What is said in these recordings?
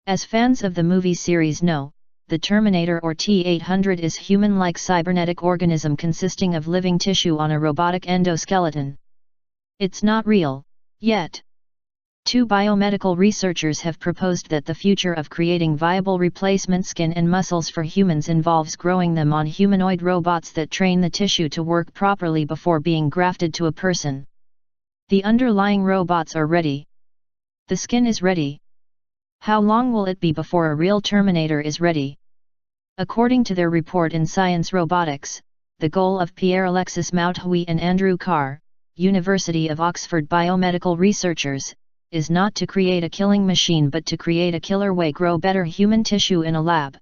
As fans of the movie series know, the Terminator or T-800 is human-like cybernetic organism consisting of living tissue on a robotic endoskeleton. It's not real, yet. Two biomedical researchers have proposed that the future of creating viable replacement skin and muscles for humans involves growing them on humanoid robots that train the tissue to work properly before being grafted to a person. The underlying robots are ready. The skin is ready. How long will it be before a real Terminator is ready? According to their report in Science Robotics, the goal of Pierre-Alexis Moutouy and Andrew Carr, University of Oxford biomedical researchers, is not to create a killing machine but to create a killer way grow better human tissue in a lab.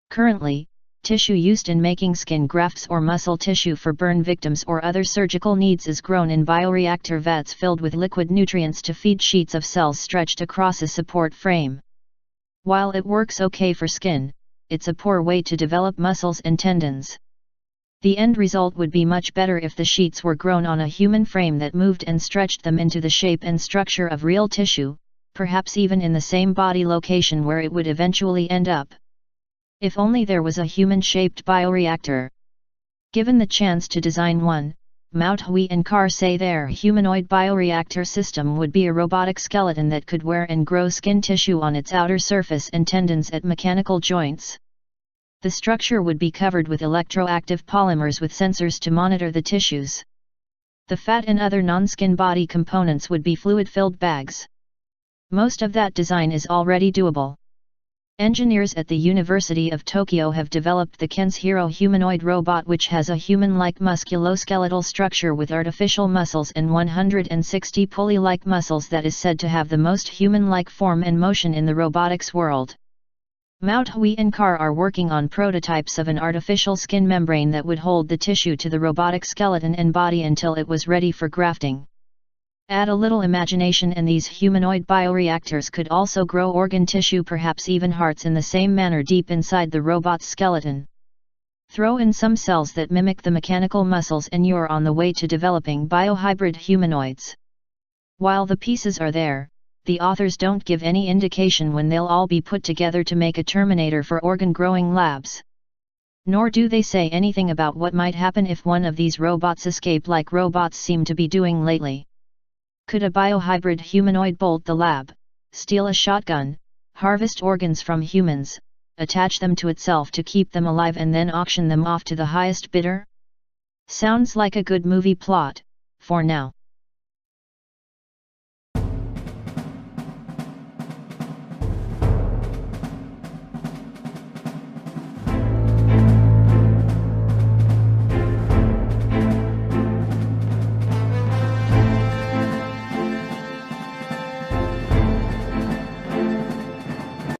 Currently, tissue used in making skin grafts or muscle tissue for burn victims or other surgical needs is grown in bioreactor vats filled with liquid nutrients to feed sheets of cells stretched across a support frame. While it works okay for skin, it's a poor way to develop muscles and tendons. The end result would be much better if the sheets were grown on a human frame that moved and stretched them into the shape and structure of real tissue, perhaps even in the same body location where it would eventually end up. If only there was a human-shaped bioreactor. Given the chance to design one, Moutouy and Carr say their humanoid bioreactor system would be a robotic skeleton that could wear and grow skin tissue on its outer surface and tendons at mechanical joints. The structure would be covered with electroactive polymers with sensors to monitor the tissues. The fat and other non-skin body components would be fluid-filled bags. Most of that design is already doable. Engineers at the University of Tokyo have developed the Ken's Hero humanoid robot, which has a human-like musculoskeletal structure with artificial muscles and 160 pulley-like muscles that is said to have the most human-like form and motion in the robotics world. Moutouy and Carr are working on prototypes of an artificial skin membrane that would hold the tissue to the robotic skeleton and body until it was ready for grafting. Add a little imagination and these humanoid bioreactors could also grow organ tissue, perhaps even hearts, in the same manner deep inside the robot's skeleton. Throw in some cells that mimic the mechanical muscles and you're on the way to developing biohybrid humanoids. While the pieces are there, the authors don't give any indication when they'll all be put together to make a Terminator for organ-growing labs. Nor do they say anything about what might happen if one of these robots escape like robots seem to be doing lately. Could a biohybrid humanoid bolt the lab, steal a shotgun, harvest organs from humans, attach them to itself to keep them alive and then auction them off to the highest bidder? Sounds like a good movie plot, for now.